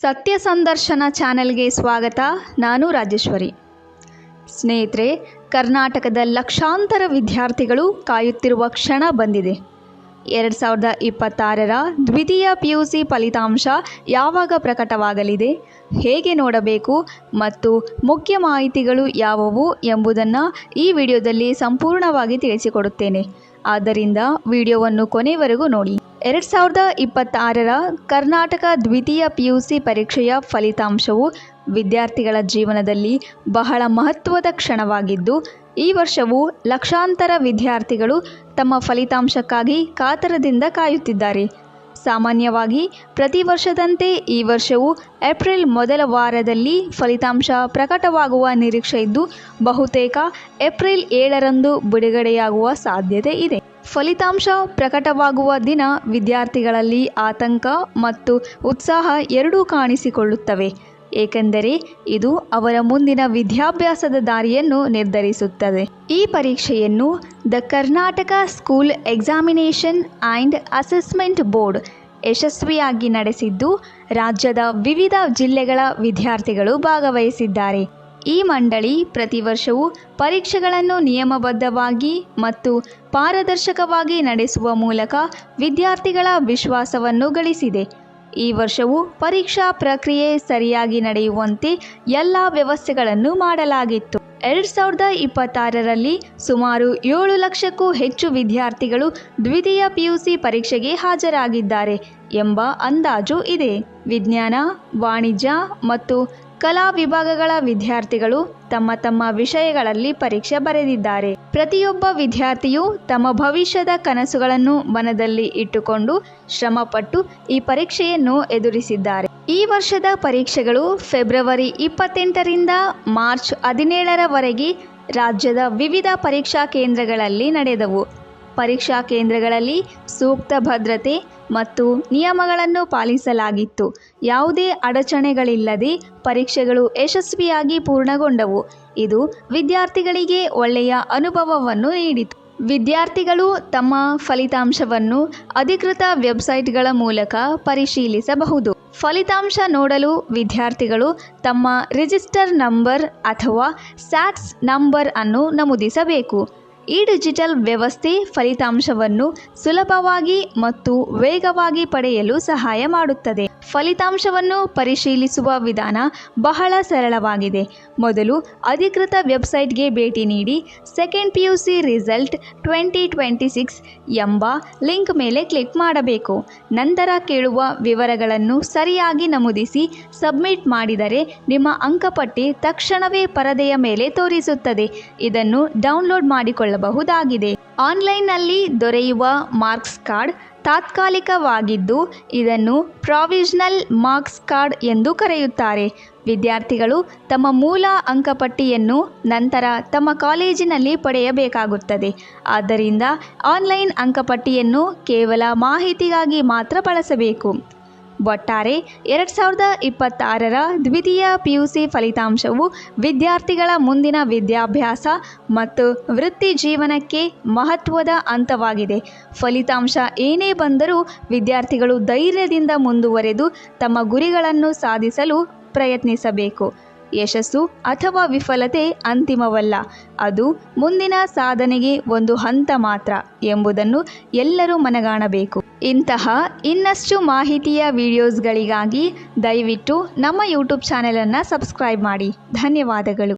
ಸತ್ಯ ಸಂದರ್ಶನ ಚಾನೆಲ್ಗೆ ಸ್ವಾಗತ. ನಾನು ರಾಜೇಶ್ವರಿ. ಸ್ನೇಹಿತರೆ, ಕರ್ನಾಟಕದ ಲಕ್ಷಾಂತರ ವಿದ್ಯಾರ್ಥಿಗಳು ಕಾಯುತ್ತಿರುವ ಕ್ಷಣ ಬಂದಿದೆ. 2026ರ ದ್ವಿತೀಯ PUC ಫಲಿತಾಂಶ ಯಾವಾಗ ಪ್ರಕಟವಾಗಲಿದೆ, ಹೇಗೆ ನೋಡಬೇಕು ಮತ್ತು ಮುಖ್ಯ ಮಾಹಿತಿಗಳು ಯಾವುವು ಎಂಬುದನ್ನು ಈ ವಿಡಿಯೋದಲ್ಲಿ ಸಂಪೂರ್ಣವಾಗಿ ತಿಳಿಸಿಕೊಡುತ್ತೇನೆ. ಆದ್ದರಿಂದ ವಿಡಿಯೋವನ್ನು ಕೊನೆವರೆಗೂ ನೋಡಿ. 2026ರ ಕರ್ನಾಟಕ ದ್ವಿತೀಯ PUC ಪರೀಕ್ಷೆಯ ಫಲಿತಾಂಶವು ವಿದ್ಯಾರ್ಥಿಗಳ ಜೀವನದಲ್ಲಿ ಬಹಳ ಮಹತ್ವದ ಕ್ಷಣವಾಗಿದ್ದು, ಈ ವರ್ಷವೂ ಲಕ್ಷಾಂತರ ವಿದ್ಯಾರ್ಥಿಗಳು ತಮ್ಮ ಫಲಿತಾಂಶಕ್ಕಾಗಿ ಕಾತರದಿಂದ ಕಾಯುತ್ತಿದ್ದಾರೆ. ಸಾಮಾನ್ಯವಾಗಿ ಪ್ರತಿ ವರ್ಷದಂತೆ ಈ ವರ್ಷವೂ ಏಪ್ರಿಲ್ ಮೊದಲ ವಾರದಲ್ಲಿ ಫಲಿತಾಂಶ ಪ್ರಕಟವಾಗುವ ನಿರೀಕ್ಷೆ ಇದ್ದು, ಬಹುತೇಕ ಏಪ್ರಿಲ್ 7ರಂದು ಬಿಡುಗಡೆಯಾಗುವ ಸಾಧ್ಯತೆ ಇದೆ. ಫಲಿತಾಂಶ ಪ್ರಕಟವಾಗುವ ದಿನ ವಿದ್ಯಾರ್ಥಿಗಳಲ್ಲಿ ಆತಂಕ ಮತ್ತು ಉತ್ಸಾಹ ಎರಡೂ ಕಾಣಿಸಿಕೊಳ್ಳುತ್ತವೆ, ಏಕೆಂದರೆ ಇದು ಅವರ ಮುಂದಿನ ವಿದ್ಯಾಭ್ಯಾಸದ ದಾರಿಯನ್ನು ನಿರ್ಧರಿಸುತ್ತದೆ. ಈ ಪರೀಕ್ಷೆಯನ್ನು the Karnataka school examination and assessment board ಯಶಸ್ವಿಯಾಗಿ ನಡೆಸಿದ್ದು, ರಾಜ್ಯದ ವಿವಿಧ ಜಿಲ್ಲೆಗಳ ವಿದ್ಯಾರ್ಥಿಗಳು ಭಾಗವಹಿಸಿದ್ದಾರೆ. ಈ ಮಂಡಳಿ ಪ್ರತಿ ವರ್ಷವೂ ಪರೀಕ್ಷೆಗಳನ್ನು ನಿಯಮಬದ್ಧವಾಗಿ ಮತ್ತು ಪಾರದರ್ಶಕವಾಗಿ ನಡೆಸುವ ಮೂಲಕ ವಿದ್ಯಾರ್ಥಿಗಳ ವಿಶ್ವಾಸವನ್ನು ಗಳಿಸಿದೆ. ಈ ವರ್ಷವೂ ಪರೀಕ್ಷಾ ಪ್ರಕ್ರಿಯೆ ಸರಿಯಾಗಿ ನಡೆಯುವಂತೆ ಎಲ್ಲ ವ್ಯವಸ್ಥೆಗಳನ್ನು ಮಾಡಲಾಗಿತ್ತು. 2026ರಲ್ಲಿ ಸುಮಾರು 7 ಲಕ್ಷಕ್ಕೂ ಹೆಚ್ಚು ವಿದ್ಯಾರ್ಥಿಗಳು ದ್ವಿತೀಯ PUC ಪರೀಕ್ಷೆಗೆ ಹಾಜರಾಗಿದ್ದಾರೆ ಎಂಬ ಅಂದಾಜು ಇದೆ. ವಿಜ್ಞಾನ, ವಾಣಿಜ್ಯ ಮತ್ತು ಕಲಾ ವಿಭಾಗಗಳ ವಿದ್ಯಾರ್ಥಿಗಳು ತಮ್ಮ ತಮ್ಮ ವಿಷಯಗಳಲ್ಲಿ ಪರೀಕ್ಷೆ ಬರೆದಿದ್ದಾರೆ. ಪ್ರತಿಯೊಬ್ಬ ವಿದ್ಯಾರ್ಥಿಯು ತಮ್ಮ ಭವಿಷ್ಯದ ಕನಸುಗಳನ್ನು ಮನದಲ್ಲಿ ಇಟ್ಟುಕೊಂಡು ಶ್ರಮಪಟ್ಟು ಈ ಪರೀಕ್ಷೆಯನ್ನು ಎದುರಿಸಿದ್ದಾರೆ. ಈ ವರ್ಷದ ಪರೀಕ್ಷೆಗಳು ಫೆಬ್ರವರಿ 28ರಿಂದ ಮಾರ್ಚ್ 17ರವರೆಗೆ ರಾಜ್ಯದ ವಿವಿಧ ಪರೀಕ್ಷಾ ಕೇಂದ್ರಗಳಲ್ಲಿ ನಡೆದವು. ಪರೀಕ್ಷಾ ಕೇಂದ್ರಗಳಲ್ಲಿ ಸೂಕ್ತ ಭದ್ರತೆ ಮತ್ತು ನಿಯಮಗಳನ್ನು ಪಾಲಿಸಲಾಗಿತ್ತು. ಯಾವುದೇ ಅಡಚಣೆಗಳಿಲ್ಲದೆ ಪರೀಕ್ಷೆಗಳು ಯಶಸ್ವಿಯಾಗಿ ಪೂರ್ಣಗೊಂಡವು. ಇದು ವಿದ್ಯಾರ್ಥಿಗಳಿಗೆ ಒಳ್ಳೆಯ ಅನುಭವವನ್ನು ನೀಡಿತು. ವಿದ್ಯಾರ್ಥಿಗಳು ತಮ್ಮ ಫಲಿತಾಂಶವನ್ನು ಅಧಿಕೃತ ವೆಬ್ಸೈಟ್ಗಳ ಮೂಲಕ ಪರಿಶೀಲಿಸಬಹುದು. ಫಲಿತಾಂಶ ನೋಡಲು ವಿದ್ಯಾರ್ಥಿಗಳು ತಮ್ಮ ರಿಜಿಸ್ಟರ್ ನಂಬರ್ ಅಥವಾ SATS ನಂಬರ್ ಅನ್ನು ನಮೂದಿಸಬೇಕು. ಈ ಡಿಜಿಟಲ್ ವ್ಯವಸ್ಥೆ ಫಲಿತಾಂಶವನ್ನು ಸುಲಭವಾಗಿ ಮತ್ತು ವೇಗವಾಗಿ ಪಡೆಯಲು ಸಹಾಯ ಮಾಡುತ್ತದೆ. ಫಲಿತಾಂಶವನ್ನು ಪರಿಶೀಲಿಸುವ ವಿಧಾನ ಬಹಳ ಸರಳವಾಗಿದೆ. ಮೊದಲು ಅಧಿಕೃತ ವೆಬ್ಸೈಟ್ಗೆ ಭೇಟಿ ನೀಡಿ ಸೆಕೆಂಡ್ PUC ರಿಸಲ್ಟ್ 2026 ಎಂಬ ಲಿಂಕ್ ಮೇಲೆ ಕ್ಲಿಕ್ ಮಾಡಬೇಕು. ನಂತರ ಕೇಳುವ ವಿವರಗಳನ್ನು ಸರಿಯಾಗಿ ನಮೂದಿಸಿ ಸಬ್ಮಿಟ್ ಮಾಡಿದರೆ ನಿಮ್ಮ ಅಂಕಪಟ್ಟಿ ತಕ್ಷಣವೇ ಪರದೆಯ ಮೇಲೆ ತೋರಿಸುತ್ತದೆ. ಇದನ್ನು ಡೌನ್ಲೋಡ್ ಮಾಡಿಕೊಳ್ಳಬಹುದಾಗಿದೆ. ಆನ್ಲೈನ್ನಲ್ಲಿ ದೊರೆಯುವ ಮಾರ್ಕ್ಸ್ ಕಾರ್ಡ್ ತಾತ್ಕಾಲಿಕವಾಗಿದ್ದು, ಇದನ್ನು ಪ್ರಾವಿಷನಲ್ ಮಾರ್ಕ್ಸ್ ಕಾರ್ಡ್ ಎಂದು ಕರೆಯುತ್ತಾರೆ. ವಿದ್ಯಾರ್ಥಿಗಳು ತಮ್ಮ ಮೂಲ ಅಂಕಪಟ್ಟಿಯನ್ನು ನಂತರ ತಮ್ಮ ಕಾಲೇಜಿನಲ್ಲಿ ಪಡೆಯಬೇಕಾಗುತ್ತದೆ. ಆದ್ದರಿಂದ ಆನ್ಲೈನ್ ಅಂಕಪಟ್ಟಿಯನ್ನು ಕೇವಲ ಮಾಹಿತಿಗಾಗಿ ಮಾತ್ರ ಬಳಸಬೇಕು. ಒಟ್ಟಾರೆ 2026ರ ದ್ವಿತೀಯ PUC ಫಲಿತಾಂಶವು ವಿದ್ಯಾರ್ಥಿಗಳ ಮುಂದಿನ ವಿದ್ಯಾಭ್ಯಾಸ ಮತ್ತು ವೃತ್ತಿ ಜೀವನಕ್ಕೆ ಮಹತ್ವದ ಹಂತವಾಗಿದೆ. ಫಲಿತಾಂಶ ಏನೇ ಬಂದರೂ ವಿದ್ಯಾರ್ಥಿಗಳು ಧೈರ್ಯದಿಂದ ಮುಂದುವರೆದು ತಮ್ಮ ಗುರಿಗಳನ್ನು ಸಾಧಿಸಲು ಪ್ರಯತ್ನಿಸಬೇಕು. ಯಶಸ್ಸು ಅಥವಾ ವಿಫಲತೆ ಅಂತಿಮವಲ್ಲ, ಅದು ಮುಂದಿನ ಸಾಧನೆಗೆ ಒಂದು ಹಂತ ಮಾತ್ರ ಎಂಬುದನ್ನು ಎಲ್ಲರೂ ಮನಗಾಣಬೇಕು. ಇಂತಹ ಇನ್ನಷ್ಟು ಮಾಹಿತಿಯ ವಿಡಿಯೋಸ್ಗಳಿಗಾಗಿ ದಯವಿಟ್ಟು ನಮ್ಮ ಯೂಟ್ಯೂಬ್ ಚಾನೆಲನ್ನು ಸಬ್ಸ್ಕ್ರೈಬ್ ಮಾಡಿ. ಧನ್ಯವಾದಗಳು.